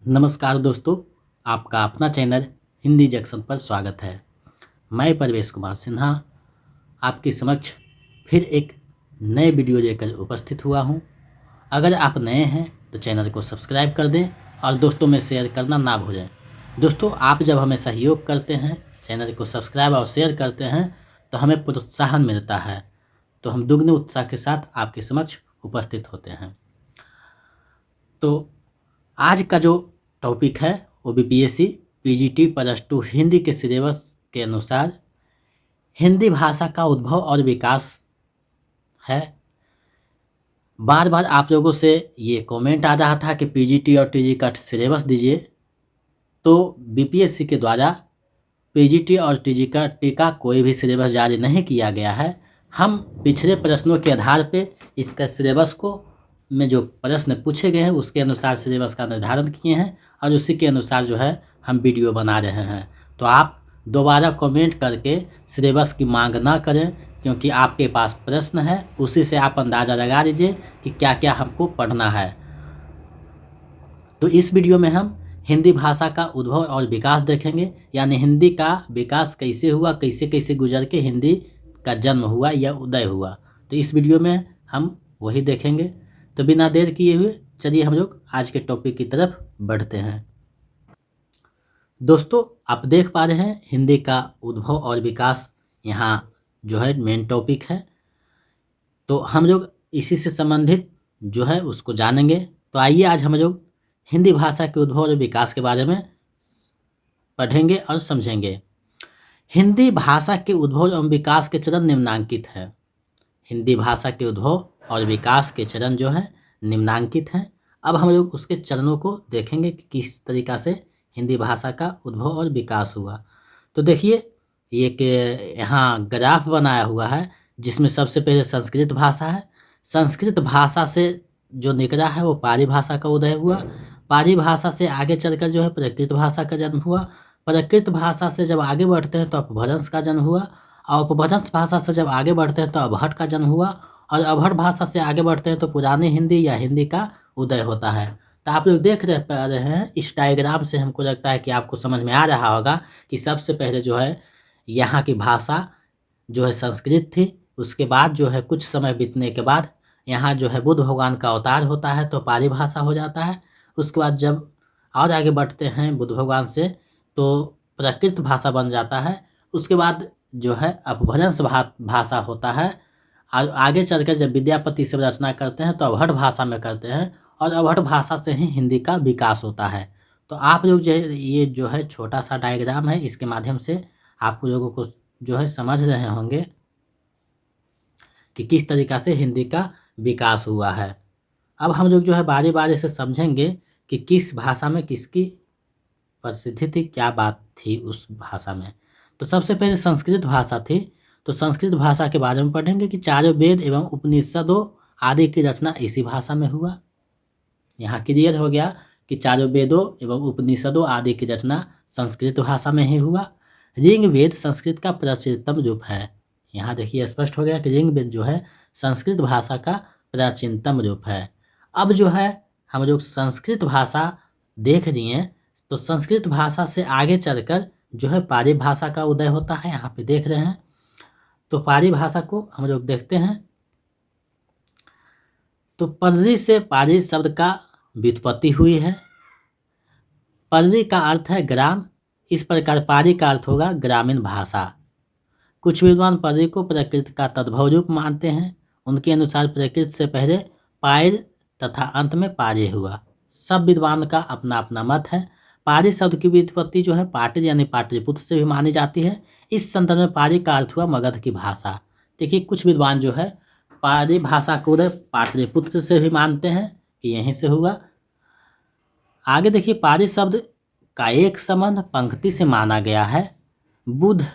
नमस्कार दोस्तों, आपका अपना चैनल हिंदी जंक्शन पर स्वागत है। मैं परवेश कुमार सिन्हा आपके समक्ष फिर एक नए वीडियो लेकर उपस्थित हुआ हूं। अगर आप नए हैं तो चैनल को सब्सक्राइब कर दें और दोस्तों में शेयर करना ना भूलें। दोस्तों, आप जब हमें सहयोग करते हैं, चैनल को सब्सक्राइब और शेयर करते हैं तो हमें प्रोत्साहन मिलता है, तो हम दुगने उत्साह के साथ आपके समक्ष उपस्थित होते हैं। तो आज का जो टॉपिक है वो बीपीएससी पीजीटी +2 हिंदी के सिलेबस के अनुसार हिंदी भाषा का उद्भव और विकास है। बार बार आप लोगों से ये कमेंट आ रहा था कि पीजीटी और टीजी का सिलेबस दीजिए, तो बीपीएससी के द्वारा पीजीटी और टी का कोई भी सिलेबस जारी नहीं किया गया है। हम पिछले प्रश्नों के आधार पे इसका सिलेबस को में जो प्रश्न पूछे गए हैं उसके अनुसार सिलेबस का निर्धारण किए हैं और उसी के अनुसार जो है हम वीडियो बना रहे हैं। तो आप दोबारा कमेंट करके सिलेबस की मांग ना करें, क्योंकि आपके पास प्रश्न है, उसी से आप अंदाज़ा लगा लीजिए कि क्या क्या हमको पढ़ना है। तो इस वीडियो में हम हिंदी भाषा का उद्भव और विकास देखेंगे, यानी हिंदी का विकास कैसे हुआ, कैसे कैसे गुजर के हिंदी का जन्म हुआ या उदय हुआ। तो इस वीडियो में हम वही देखेंगे। तो बिना देर किए हुए चलिए हम लोग आज के टॉपिक की तरफ बढ़ते हैं। दोस्तों, आप देख पा रहे हैं हिंदी का उद्भव और विकास यहाँ जो है मेन टॉपिक है। तो हम लोग इसी से संबंधित जो है उसको जानेंगे। तो आइए आज हम लोग हिंदी भाषा के उद्भव और विकास के बारे में पढ़ेंगे और समझेंगे। हिंदी भाषा के उद्भव एवं विकास के चरण निम्नांकित हैं। हिंदी भाषा के उद्भव और विकास के चरण जो है निम्नांकित हैं। अब हम लोग उसके चरणों को देखेंगे कि किस तरीक़ा से हिंदी भाषा का उद्भव और विकास हुआ। तो देखिए, एक यहाँ ग्राफ बनाया हुआ है जिसमें सबसे पहले संस्कृत भाषा है। संस्कृत भाषा से जो निकला है वो पाली भाषा का उदय हुआ। पाली भाषा से आगे चलकर जो है प्राकृत भाषा का जन्म हुआ। प्राकृत भाषा से जब आगे बढ़ते हैं तो अपभ्रंश का जन्म हुआ, और अपभ्रंश भाषा से जब आगे बढ़ते हैं तो अवहट का जन्म हुआ, और अवहट भाषा से आगे बढ़ते हैं तो पुरानी हिंदी या हिंदी का उदय होता है। तो आप लोग देख रहे हैं इस डायग्राम से, हमको लगता है कि आपको समझ में आ रहा होगा कि सबसे पहले जो है यहाँ की भाषा जो है संस्कृत थी। उसके बाद जो है कुछ समय बीतने के बाद यहाँ जो है बुद्ध भगवान का अवतार होता है तो पाली भाषा हो जाता है। उसके बाद जब और आगे बढ़ते हैं बुद्ध भगवान से तो प्राकृत भाषा बन जाता है। उसके बाद जो है अपभ्रंश भाषा होता है, और आगे चलकर जब विद्यापति से रचना करते हैं तो अवहट भाषा में करते हैं, और अवहट भाषा से ही हिंदी का विकास होता है। तो आप लोग जो ये जो है छोटा सा डायग्राम है, इसके माध्यम से आप लोगों को जो है समझ रहे होंगे कि किस तरीक़ा से हिंदी का विकास हुआ है। अब हम लोग जो है बारी बारी से समझेंगे कि किस भाषा में किसकी प्रसिद्धि थी, क्या बात थी उस भाषा में। तो सबसे पहले संस्कृत भाषा थी। तो संस्कृत भाषा के बारे में पढ़ेंगे कि चारों वेद एवं उपनिषदों आदि की रचना इसी भाषा में हुआ। यहाँ क्लियर हो गया कि चारों वेदों एवं उपनिषदों आदि की रचना संस्कृत भाषा में ही हुआ। ऋग्वेद संस्कृत का प्राचीनतम रूप है। यहाँ देखिए स्पष्ट हो गया कि ऋग्वेद जो है संस्कृत भाषा का प्राचीनतम रूप है। अब जो है हम लोग संस्कृत भाषा देख रही हैं, तो संस्कृत भाषा से आगे चलकर जो है पाली भाषा का उदय होता है। यहाँ पे देख रहे हैं, तो पाली भाषा को हम लोग देखते हैं। तो पर्री से पाली शब्द का व्युत्पत्ति हुई है। पर्री का अर्थ है ग्राम, इस प्रकार पाली का अर्थ होगा ग्रामीण भाषा। कुछ विद्वान पर्री को प्राकृत का तद्भव रूप मानते हैं। उनके अनुसार प्राकृत से पहले पायल तथा अंत में पाली हुआ। सब विद्वान का अपना अपना मत है। पाली शब्द की व्युत्पत्ति जो है पाटिल यानी पाटलिपुत्र से भी मानी जाती है। इस संदर्भ में पाली का अर्थ हुआ मगध की भाषा। देखिए, कुछ विद्वान जो है पाली भाषा को उदय पाटलिपुत्र से भी मानते हैं कि यहीं से हुआ। आगे देखिए, पाली शब्द का एक संबंध पंक्ति से माना गया है। बुद्ध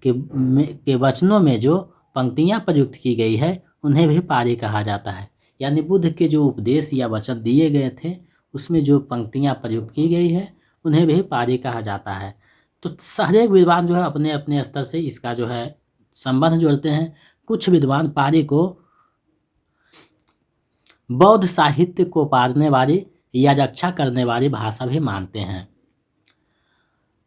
के वचनों में जो पंक्तियाँ प्रयुक्त की गई है उन्हें भी पाली कहा जाता है। यानी बुद्ध के जो उपदेश या वचन दिए गए थे उसमें जो पंक्तियाँ प्रयुक्त की गई है उन्हें भी पाली कहा जाता है। तो हर एक विद्वान जो है अपने अपने स्तर से इसका जो है संबंध जोड़ते हैं। कुछ विद्वान पाली को बौद्ध साहित्य को पारने वाली या रक्षा करने वाली भाषा भी मानते हैं।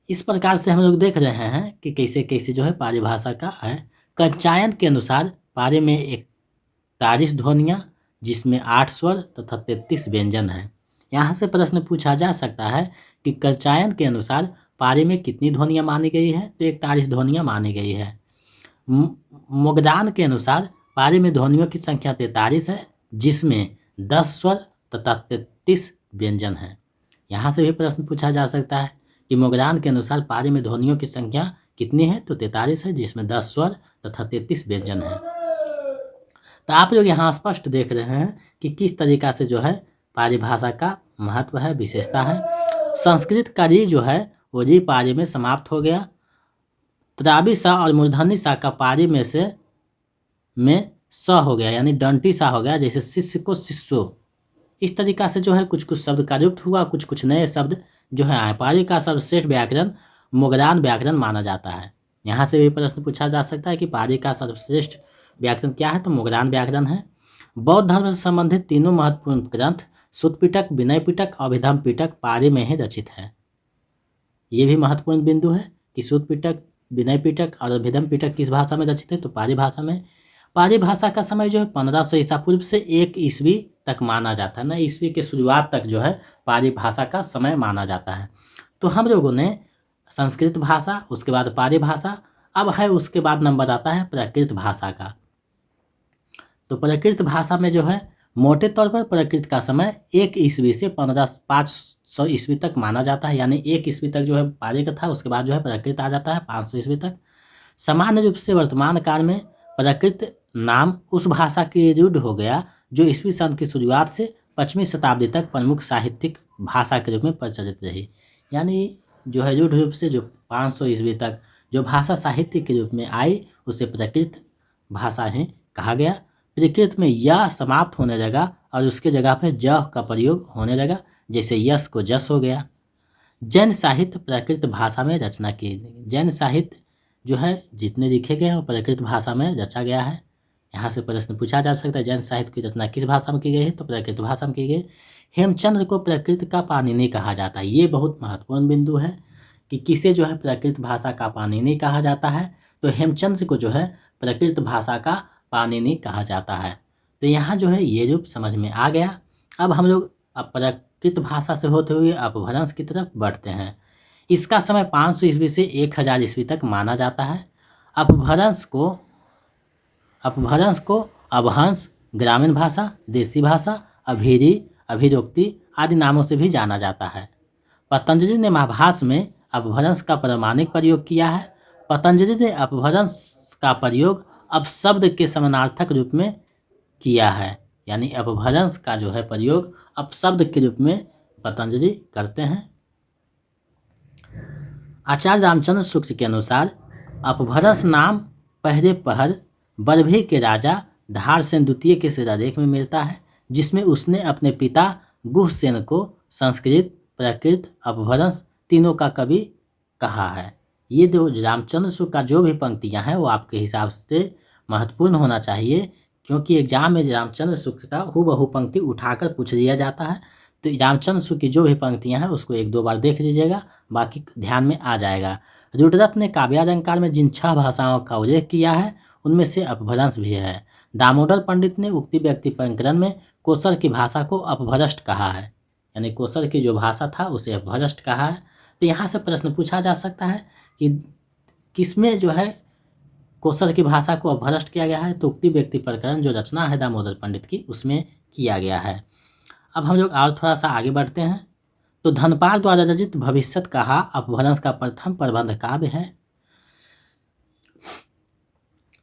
इस प्रकार से हम लोग देख रहे हैं कि कैसे कैसे जो है पाली भाषा का है। कंचायन के अनुसार पाली में 41 ध्वनियाँ जिसमें 8 स्वर तथा 33 व्यंजन हैं। यहाँ से प्रश्न पूछा जा सकता है कि कंचायन के अनुसार पाली में कितनी ध्वनियाँ मानी गई है, तो 41 ध्वनियाँ मानी गई है। मोगदान के अनुसार पाली में ध्वनियों की संख्या 43 है जिसमें 10 स्वर तथा 33 व्यंजन हैं। यहाँ से भी प्रश्न पूछा जा सकता है कि मोगदान के अनुसार पाली में ध्वनियों की संख्या कितनी है, तो 43 है जिसमें 10 स्वर तथा 33 व्यंजन है। तो आप लोग यहाँ स्पष्ट देख रहे हैं कि किस तरीका से जो है पाली भाषा का महत्व है, विशेषता है। संस्कृत का री जो है वो री पाली में समाप्त हो गया। त्राबी सा और मूर्धनी सा का पाली में स हो गया, यानी डंटी सा हो गया, जैसे शिष्य को शिष्यो। इस तरीका से जो है कुछ कुछ शब्द का लुप्त हुआ, कुछ कुछ नए शब्द जो है आए। पाली का सर्वश्रेष्ठ व्याकरण मोगरान व्याकरण माना जाता है। यहाँ से भी प्रश्न पूछा जा सकता है कि पाली का सर्वश्रेष्ठ व्याकरण क्या है, तो मोगरान व्याकरण है। बौद्ध धर्म से संबंधित तीनों महत्वपूर्ण ग्रंथ सुत्त पिटक, विनय पिटक और अभिधम पिटक पाली में ही रचित है। ये भी महत्वपूर्ण बिंदु है कि सुत्त पिटक, विनय पिटक और अभिधम पिटक किस भाषा में रचित है, तो पाली भाषा में। पाली भाषा का समय जो है 1500 ईसा पूर्व से 1 ईस्वी तक माना जाता है ना, ईस्वी के शुरुआत तक जो है पाली भाषा का समय माना जाता है। तो हम लोगों ने संस्कृत भाषा, उसके बाद पाली भाषा, अब है उसके बाद नंबर आता है प्राकृत भाषा का। तो प्राकृत भाषा में जो है मोटे तौर पर प्राकृत का समय 1 ईस्वी से 500 ईस्वी तक माना जाता है, यानी 1 ईस्वी तक जो है पाली का था, उसके बाद जो है प्राकृत आ जाता है 500 ईस्वी तक। सामान्य रूप से वर्तमान काल में प्राकृत नाम उस भाषा के रूढ़ हो गया जो ईस्वी सन की शुरुआत से 5वीं शताब्दी तक प्रमुख साहित्यिक भाषा के रूप में प्रचलित रही। यानी जो है रूढ़ रूप से जो 500 ईस्वी तक जो भाषा साहित्य के रूप में आई उसे प्राकृत भाषा ही कहा गया। प्राकृत में यह समाप्त होने लगा और उसके जगह पर ज का प्रयोग होने लगा, जैसे यश को जस हो गया। जैन साहित्य प्राकृत भाषा में रचना की। जैन साहित्य जो है जितने लिखे गए हैं वो प्राकृत भाषा में रचा गया है। यहाँ से प्रश्न पूछा जा सकता है जैन साहित्य की रचना किस भाषा में की गई है, तो प्राकृत भाषा में की गई। हेमचंद्र को प्राकृत का पाणिनि कहा जाता है। ये बहुत महत्वपूर्ण बिंदु है कि किसे जो है प्राकृत भाषा का पाणिनि कहा जाता है, तो हेमचंद्र को जो है प्राकृत भाषा का पाणिनि कहा जाता है। तो यहाँ जो है ये रूप समझ में आ गया। अब हम लोग प्राकृत भाषा से होते हुए अपभ्रंश की तरफ बढ़ते हैं। इसका समय 500 ईस्वी से 1000 ईस्वी तक माना जाता है। अपभ्रंश को अपभ्रंश, ग्रामीण भाषा, देसी भाषा, अभिरी, अभिरोक्ति आदि नामों से भी जाना जाता है। पतंजलि ने महाभाष्य में अपभ्रंश का प्रामाणिक प्रयोग किया है। पतंजलि ने अपभ्रंश का प्रयोग अपशब्द के समानार्थक रूप में किया है, यानी अपभ्रंश का जो है प्रयोग अपशब्द के रूप में पतंजलि करते हैं। आचार्य रामचंद्र शुक्ल के अनुसार अपभ्रंश नाम पहले पहर बरभी के राजा धारसेन द्वितीय के शिलालेख में मिलता है, जिसमें उसने अपने पिता गुहसेन को संस्कृत, प्राकृत, अपभ्रंश तीनों का कवि कहा है। ये जो रामचंद्र शुक्ल का जो भी पंक्तियां हैं वो आपके हिसाब से महत्वपूर्ण होना चाहिए, क्योंकि एग्जाम में रामचंद्र शुक्ल का हूबहू पंक्ति उठाकर पूछ लिया जाता है। तो रामचंद्र शुक्ल की जो भी पंक्तियां हैं उसको 1-2 बार देख लीजिएगा, बाकी ध्यान में आ जाएगा। रुद्ररत्न ने काव्यालंकार में जिन 6 भाषाओं का उल्लेख किया है उनमें से अपभ्रंश भी है। दामोदर पंडित ने उक्ति व्यक्ति प्रकरण में कोसर की भाषा को अपभ्रष्ट कहा है, यानी कोसर की जो भाषा था उसे अपभ्रष्ट कहा है। तो यहाँ से प्रश्न पूछा जा सकता है कि किसमें जो है कोसर की भाषा को अपभ्रष्ट किया गया है, तो उक्ति व्यक्ति प्रकरण जो रचना है दामोदर पंडित की उसमें किया गया है। अब हम लोग और थोड़ा सा आगे बढ़ते हैं। तो धनपाल द्वारा रचित भविष्यत कहा अपभ्रंश का प्रथम प्रबंध काव्य है।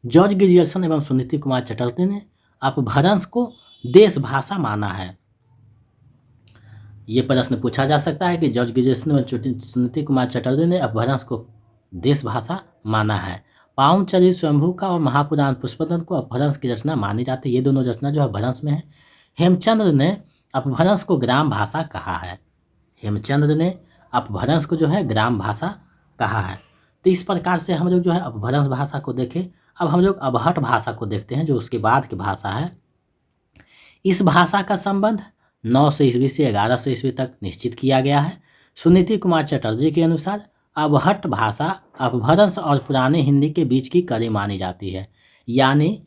जॉर्ज ग्रियर्सन एवं सुनीति कुमार चटर्जी ने अपभ्रंश को देश भाषा माना है। ये प्रश्न पूछा जा सकता है कि जॉर्ज ग्रियर्सन एवं सुनीति कुमार चटर्जी ने अपभ्रंश को देश भाषा माना है। पाउनचरित स्वयंभू का और महापुराण पुष्पदन को अपभ्रंश की रचना मानी जाती है। ये दोनों रचना जो है अपभ्रंश में है। हेमचंद्र ने अपभ्रंश को ग्राम भाषा कहा है। हेमचंद्र ने अपभ्रंश को जो है ग्राम भाषा कहा है। तो इस प्रकार से हम लोग जो है अपभ्रंश भाषा को देखें। अब हम लोग अबहट भाषा को देखते हैं जो उसके बाद की भाषा है। इस भाषा का संबंध 900 ईस्वी से 1100 ईस्वी तक निश्चित किया गया है। सुनीति कुमार चटर्जी के अनुसार अबहट भाषा अपभ्रंश और पुराने हिंदी के बीच की कड़ी मानी जाती है, यानी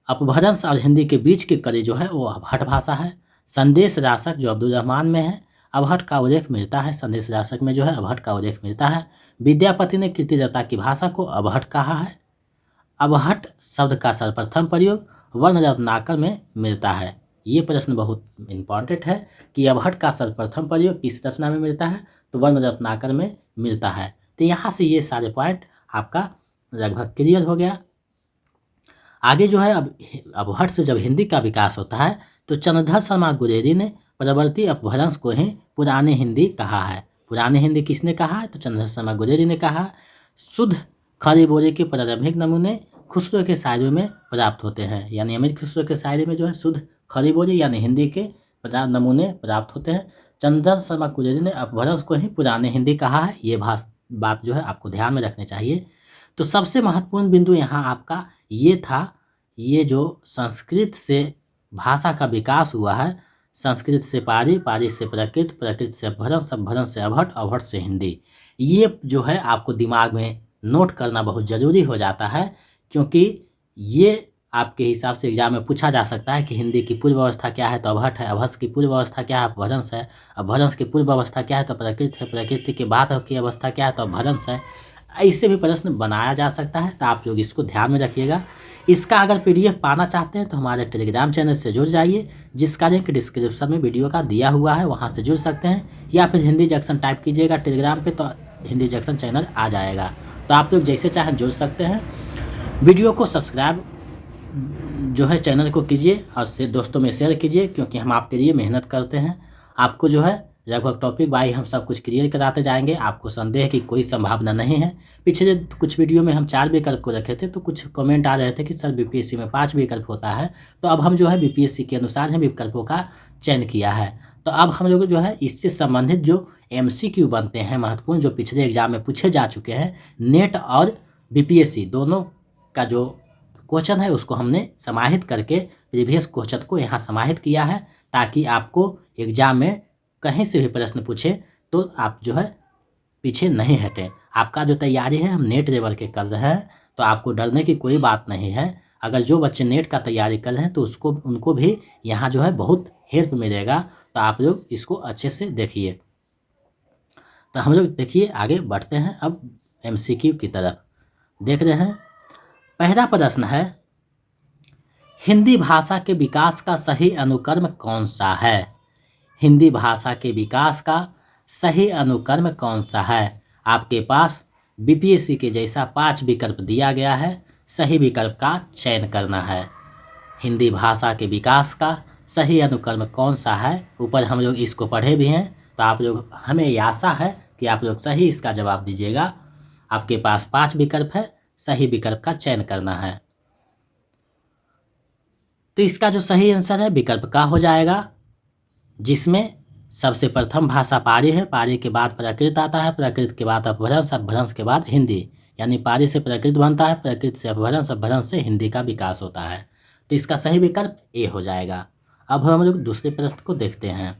अपभ्रंश और हिंदी के बीच की कड़ी जो है वो अबहट भाषा है। संदेश राशक जो अब्दुल रहमान में है अबहट का उल्लेख मिलता है, संदेश राशक में जो है अबहट का उल्लेख मिलता है। विद्यापति ने कीर्तिदत्ता की भाषा को अबहट कहा है। अबहट शब्द का सर्वप्रथम प्रयोग वर्ण रत्नाकर में मिलता है। ये प्रश्न बहुत इम्पॉर्टेंट है कि अबहट का सर्वप्रथम प्रयोग किस रचना में मिलता है, तो वर्ण रत्नाकर में मिलता है। तो यहाँ से ये सारे पॉइंट आपका लगभग क्लियर हो गया। आगे जो है अब अबहट से जब हिंदी का विकास होता है तो चंद्रधर शर्मा गुरेरी ने प्रवर्ती अपभ्रंश को ही पुरानी हिंदी कहा है। पुरानी हिंदी किसने कहा है, तो चंद्रधर शर्मा गुरेरी ने कहा। शुद्ध खड़ी बोली के प्रारंभिक नमूने खुसरो के शायरी में प्राप्त होते हैं, यानी अमीर खुसरो के शायरी में जो है शुद्ध खड़ी बोली यानी हिंदी के नमूने प्राप्त होते हैं। चंद्रधर शर्मा गुरेरी ने अपभ्रंश को ही पुरानी हिंदी कहा है। ये बात जो है आपको ध्यान में रखनी चाहिए। तो सबसे महत्वपूर्ण बिंदु यहाँ आपका ये था, ये जो संस्कृत से भाषा का विकास हुआ है, संस्कृत से पाली, पाली से प्राकृत, प्राकृत से अपभ्रंश, अपभ्रंश से अबहट, अबहट से हिंदी, ये जो है आपको दिमाग में नोट करना बहुत ज़रूरी हो जाता है, क्योंकि ये आपके हिसाब से एग्जाम में पूछा जा सकता है कि हिंदी की पूर्व अवस्था क्या है, तो अबहट है। अबहट की पूर्व अवस्था क्या है, अपभ्रंश है। अपभ्रंश की पूर्व अवस्था क्या है, तो प्राकृत है। प्राकृत के बाद की अवस्था क्या है, तो अपभ्रंश है। ऐसे भी प्रश्न बनाया जा सकता है, तो आप लोग इसको ध्यान में रखिएगा। इसका अगर PDF पाना चाहते हैं तो हमारे टेलीग्राम चैनल से जुड़ जाइए, जिसका लिंक डिस्क्रिप्शन में वीडियो का दिया हुआ है, वहाँ से जुड़ सकते हैं। या फिर हिंदी जंक्शन टाइप कीजिएगा टेलीग्राम पे तो हिंदी जंक्शन चैनल आ जाएगा। तो आप लोग जैसे चाहें जुड़ सकते हैं। वीडियो को सब्सक्राइब जो है चैनल को कीजिए और दोस्तों में शेयर कीजिए, क्योंकि हम आपके लिए मेहनत करते हैं। आपको जो है लगभग टॉपिक बाई हम सब कुछ क्लियर कराते जाएंगे। आपको संदेह की कोई संभावना नहीं है। पिछले कुछ वीडियो में हम 4 विकल्प को रखे थे, तो कुछ कमेंट आ रहे थे कि सर BPSC में 5 विकल्प होता है। तो अब हम जो है BPSC के अनुसार ही विकल्पों का चयन किया है। तो अब हम लोग जो है इससे संबंधित जो MCQ बनते हैं महत्वपूर्ण, जो पिछले एग्जाम में पूछे जा चुके हैं, नेट और BPSC दोनों का जो क्वेश्चन है उसको हमने समाहित करके प्रीवियस क्वेश्चन को यहाँ समाहित किया है, ताकि आपको एग्जाम में कहीं से भी प्रश्न पूछे तो आप जो है पीछे नहीं हटें। आपका जो तैयारी है हम नेट लेवल के कर रहे हैं, तो आपको डरने की कोई बात नहीं है। अगर जो बच्चे नेट का तैयारी कर रहे हैं तो उनको भी यहाँ जो है बहुत हेल्प मिलेगा। तो आप लोग इसको अच्छे से देखिए। तो हम लोग देखिए आगे बढ़ते हैं अब MCQ की तरफ। देख रहे हैं पहला प्रश्न है, हिंदी भाषा के विकास का सही अनुक्रम कौन सा है। हिंदी भाषा के विकास का सही अनुक्रम कौन सा है। आपके पास BPSC के जैसा 5 विकल्प दिया गया है, सही विकल्प का चयन करना है। हिंदी भाषा के विकास का सही अनुक्रम कौन सा है, ऊपर हम लोग इसको पढ़े भी हैं, तो आप लोग हमें ये आशा है कि आप लोग सही इसका जवाब दीजिएगा। आपके पास 5 विकल्प है, सही विकल्प का चयन करना है। तो इसका जो सही आंसर है विकल्प का हो जाएगा, जिसमें सबसे प्रथम भाषा पाली है, पाली के बाद प्राकृत आता है, प्राकृत के बाद अपभ्रंश, अपभ्रंश के बाद हिंदी, यानी पाली से प्राकृत बनता है, प्राकृत से अपभ्रंश, अपभ्रंश से हिंदी का विकास होता है। तो इसका सही विकल्प ए हो जाएगा। अब हम लोग दूसरे प्रश्न को देखते हैं।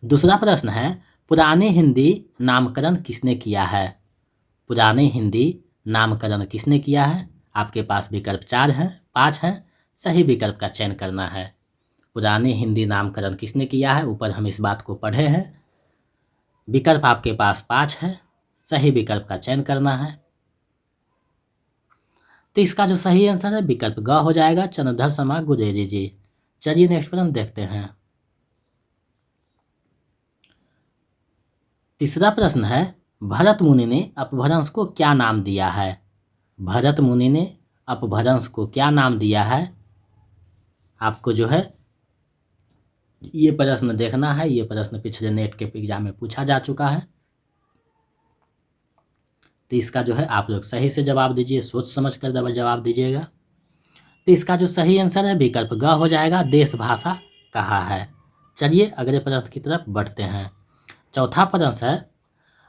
दूसरा प्रश्न है, पुरानी हिंदी नामकरण किसने किया है। पुरानी हिंदी नामकरण किसने किया है। आपके पास विकल्प 5 हैं, सही विकल्प का चयन करना है। पुरानी हिंदी नामकरण किसने किया है, ऊपर हम इस बात को पढ़े हैं। विकल्प आपके पास 5 है, सही विकल्प का चयन करना है। तो इसका जो सही आंसर है विकल्प ग हो जाएगा, चंद्रधर शर्मा गुरेरी जी। चलिए नेक्स्ट प्रश्न देखते हैं। तीसरा प्रश्न है, भरत मुनि ने अपभ्रंश को क्या नाम दिया है। भरत मुनि ने अपभ्रंश को क्या नाम दिया है। आपको जो है ये प्रश्न देखना है। ये प्रश्न पिछले नेट के एग्जाम में पूछा जा चुका है। तो इसका जो है आप लोग सही से जवाब दीजिए, सोच समझ कर जवाब दीजिएगा। तो इसका जो सही आंसर है विकल्प ग हो जाएगा, देश भाषा कहा है। चलिए अगले प्रश्न की तरफ बढ़ते हैं। चौथा प्रश्न है,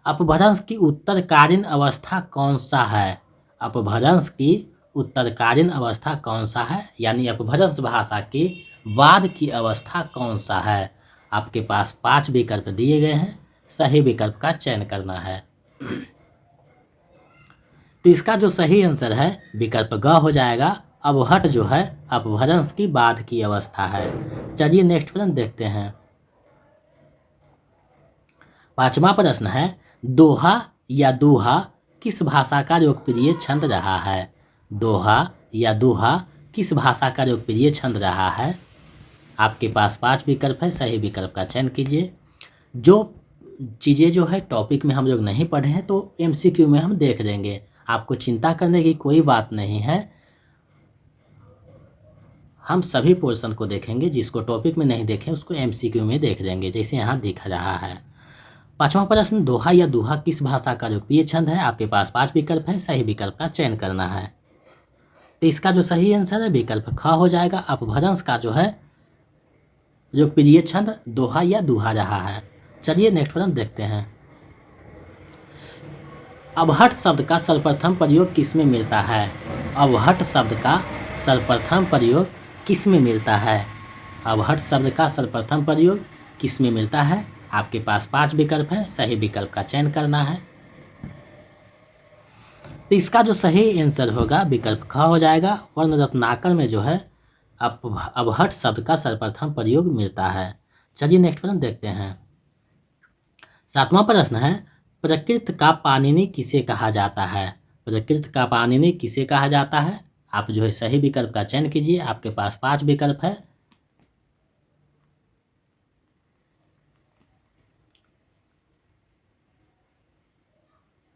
अपभ्रंश की उत्तरकालीन अवस्था कौन सा है। अपभ्रंश की उत्तरकालीन अवस्था कौन सा है, यानी अपभ्रंश भाषा की बाद की अवस्था कौन सा है? आपके पास 5 विकल्प दिए गए हैं, सही विकल्प का चयन करना है। तो इसका जो सही आंसर है विकल्प ग हो जाएगा। अवहट जो है अपभ्रंश की बाद की अवस्था है। चलिए नेक्स्ट प्रश्न देखते हैं। 5वां प्रश्न है, दोहा या दूहा किस भाषा का लोकप्रिय छंद रहा है? दोहा या दूहा किस भाषा का लोकप्रिय छंद रहा है? आपके पास 5 विकल्प है, सही विकल्प का चयन कीजिए। जो चीज़ें जो है टॉपिक में हम लोग नहीं पढ़े हैं तो MCQ में हम देख लेंगे, आपको चिंता करने की कोई बात नहीं है। हम सभी पोर्शन को देखेंगे, जिसको टॉपिक में नहीं देखें उसको MCQ में देख लेंगे, जैसे यहाँ दिख रहा है। 5वां प्रश्न, दोहा या दूहा किस भाषा का लोकप्रिय छंद है? आपके पास 5 विकल्प है, सही विकल्प का चयन करना है। तो इसका जो सही आंसर है विकल्प ख हो जाएगा। अपभ्रंश का जो है लोकप्रिय छंद दोहा या दूहा रहा है। चलिए नेक्स्ट प्रश्न देखते हैं। अवहट शब्द का सर्वप्रथम प्रयोग किस में मिलता है? अवहट शब्द का सर्वप्रथम प्रयोग किस में मिलता है? अवहट शब्द का सर्वप्रथम प्रयोग किस में मिलता है? आपके पास 5 विकल्प है, सही विकल्प का चयन करना है। तो इसका जो सही आंसर होगा विकल्प ख हो जाएगा। वर्ण रत्नाकर में जो है अवहट शब्द का सर्वप्रथम प्रयोग मिलता है। चलिए नेक्स्ट प्रश्न देखते हैं। 7वां प्रश्न है, प्रकृत का पाणिनि किसे कहा जाता है? प्रकृत का पाणिनि किसे कहा जाता है? आप जो है सही विकल्प का चयन कीजिए। आपके पास 5 विकल्प है।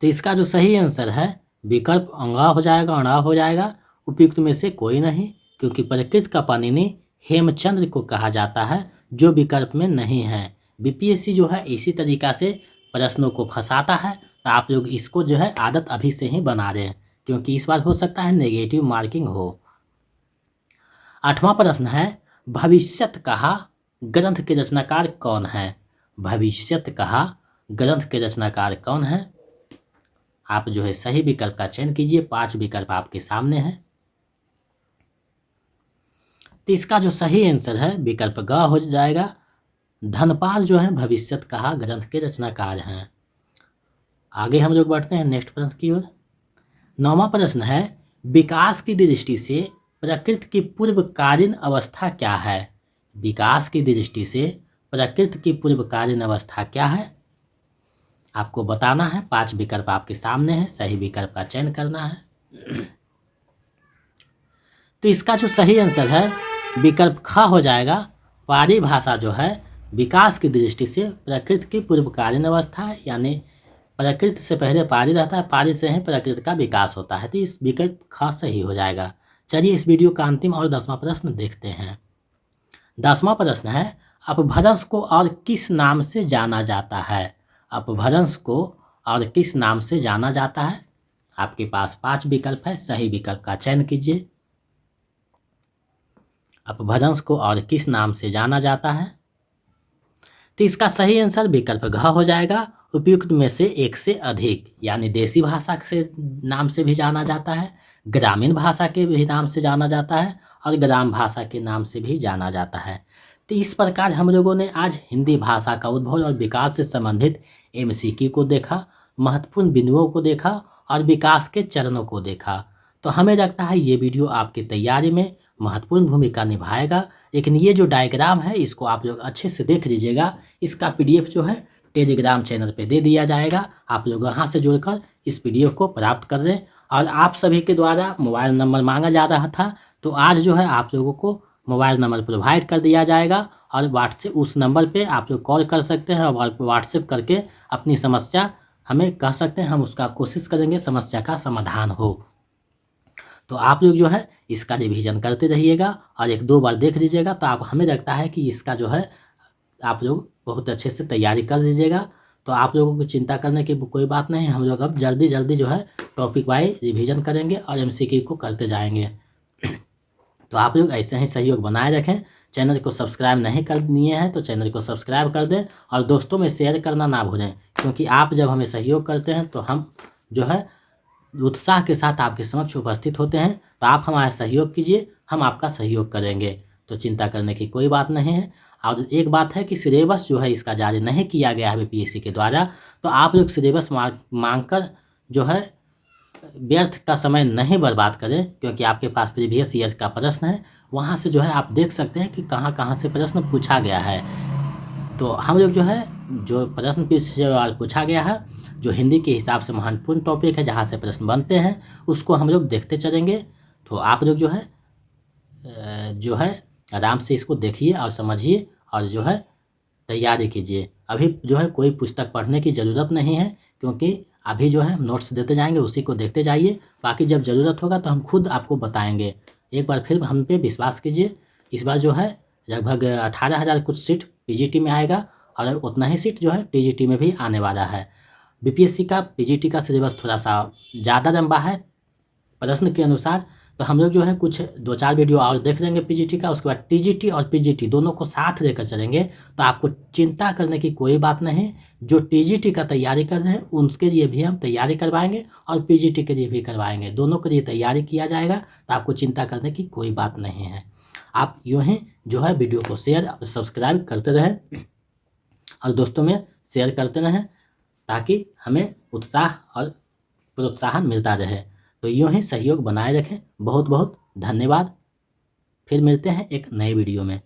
तो इसका जो सही आंसर है विकल्प अंगा हो जाएगा, अणा हो जाएगा। उपयुक्त में से कोई नहीं, क्योंकि प्रकृत का पाणिनि हेमचंद्र को कहा जाता है, जो विकल्प में नहीं है। BPSC जो है इसी तरीका से प्रश्नों को फंसाता है, तो आप लोग इसको जो है आदत अभी से ही बना दें, क्योंकि इस बार हो सकता है नेगेटिव मार्किंग हो। 8वां प्रश्न है, भविष्यत कहा ग्रंथ के रचनाकार कौन है? भविष्यत कहा ग्रंथ के रचनाकार कौन है? आप जो है सही विकल्प का चयन कीजिए। 5 विकल्प आपके सामने हैं। तो इसका जो सही आंसर है विकल्प ग हो जाएगा। धनपाल जो है भविष्यत कहा ग्रंथ के रचनाकार हैं। आगे हम लोग बढ़ते हैं नेक्स्ट प्रश्न की ओर। 9वां प्रश्न है, विकास की दृष्टि से प्रकृति की पूर्वकालीन अवस्था क्या है? विकास की दृष्टि से प्रकृति की पूर्वकालीन अवस्था क्या है? आपको बताना है। 5 विकल्प आपके सामने है, सही विकल्प का चयन करना है। तो इसका जो सही आंसर है विकल्प ख हो जाएगा। पाली भाषा जो है विकास की दृष्टि से प्रकृति की पूर्वकालीन अवस्था है, यानी प्रकृति से पहले पाली रहता है, पाली से ही प्रकृति का विकास होता है। तो इस विकल्प ख सही हो जाएगा। चलिए इस वीडियो का अंतिम और 10वां प्रश्न देखते हैं। 10वां प्रश्न है, अपभ्रंश को और किस नाम से जाना जाता है? अपभ्रंश को और किस नाम से जाना जाता है? आपके पास 5 विकल्प है, सही विकल्प का चयन कीजिए। अपभ्रंश को और किस नाम से जाना जाता है? तो इसका सही आंसर विकल्प घ हो जाएगा। उपयुक्त में से एक से अधिक, यानी देसी भाषा से नाम से भी जाना जाता है, ग्रामीण भाषा के भी नाम से जाना जाता है और ग्राम भाषा के नाम से भी जाना जाता है। तो इस प्रकार हम लोगों ने आज हिंदी भाषा का उद्भव और विकास से संबंधित MCQ को देखा, महत्वपूर्ण बिंदुओं को देखा और विकास के चरणों को देखा। तो हमें लगता है ये वीडियो आपकी तैयारी में महत्वपूर्ण भूमिका निभाएगा। लेकिन ये जो डायग्राम है इसको आप लोग अच्छे से देख लीजिएगा। इसका PDF जो है टेलीग्राम चैनल पे दे दिया जाएगा। आप लोग वहाँ से जुड़कर इस PDF को प्राप्त कर लें। और आप सभी के द्वारा मोबाइल नंबर मांगा जा रहा था, तो आज जो है आप लोगों को मोबाइल नंबर प्रोवाइड कर दिया जाएगा और व्हाट्सएप उस नंबर पे आप लोग कॉल कर सकते हैं और व्हाट्सएप करके अपनी समस्या हमें कह सकते हैं, हम उसका कोशिश करेंगे समस्या का समाधान हो। तो आप लोग जो है इसका रिवीजन करते रहिएगा और 1-2 बार देख लीजिएगा, तो आप हमें लगता है कि इसका जो है आप लोग बहुत अच्छे से तैयारी कर लीजिएगा। तो आप लोगों को चिंता करने की कोई बात नहीं, हम लोग अब जल्दी जो है टॉपिक वाइज रिवीजन करेंगे और MCQ को करते जाएंगे। तो आप लोग ऐसे ही सहयोग बनाए रखें। चैनल को सब्सक्राइब नहीं कर लिए हैं तो चैनल को सब्सक्राइब कर दें और दोस्तों में शेयर करना ना भूलें, क्योंकि आप जब हमें सहयोग करते हैं तो हम जो है उत्साह के साथ आपके समक्ष उपस्थित होते हैं। तो आप हमारा सहयोग कीजिए, हम आपका सहयोग करेंगे। तो चिंता करने की कोई बात नहीं है। और एक बात है कि सिलेबस जो है इसका जारी नहीं किया गया है बीपीएससी के द्वारा, तो आप लोग सिलेबस मांग कर जो है व्यर्थ का समय नहीं बर्बाद करें, क्योंकि आपके पास प्रीवियस ईयर्स का प्रश्न है, वहाँ से जो है आप देख सकते हैं कि कहाँ कहाँ से प्रश्न पूछा गया है। तो हम लोग जो है जो प्रश्न पिछले बार पूछा गया है, जो हिंदी के हिसाब से महत्वपूर्ण टॉपिक है, जहाँ से प्रश्न बनते हैं, उसको हम लोग देखते चलेंगे। तो आप लोग जो है आराम से इसको देखिए और समझिए और जो है तैयारी कीजिए। अभी जो है कोई पुस्तक पढ़ने की ज़रूरत नहीं है, क्योंकि अभी जो है नोट्स देते जाएंगे, उसी को देखते जाइए। बाकी जब ज़रूरत होगा तो हम खुद आपको बताएंगे। एक बार फिर हम पे विश्वास कीजिए। इस बार जो है लगभग 18,000 कुछ सीट पीजीटी में आएगा और उतना ही सीट जो है टीजीटी में भी आने वाला है। बीपीएससी का पीजीटी का सिलेबस थोड़ा सा ज़्यादा लंबा है प्रश्न के अनुसार, तो हम लोग जो है कुछ 2-4 वीडियो और देख लेंगे पीजीटी का, उसके बाद टीजीटी और पीजीटी दोनों को साथ लेकर चलेंगे। तो आपको चिंता करने की कोई बात नहीं। जो टीजीटी का तैयारी कर रहे हैं उनके लिए भी हम तैयारी करवाएंगे और पीजीटी के लिए भी करवाएंगे, दोनों के लिए तैयारी किया जाएगा। तो आपको चिंता करने की कोई बात नहीं है। आप यूँ ही जो है वीडियो को शेयर और सब्सक्राइब करते रहें और दोस्तों में शेयर करते रहें, ताकि हमें उत्साह और प्रोत्साहन मिलता रहे। तो यूँ ही सहयोग बनाए रखें। बहुत बहुत धन्यवाद। फिर मिलते हैं एक नए वीडियो में।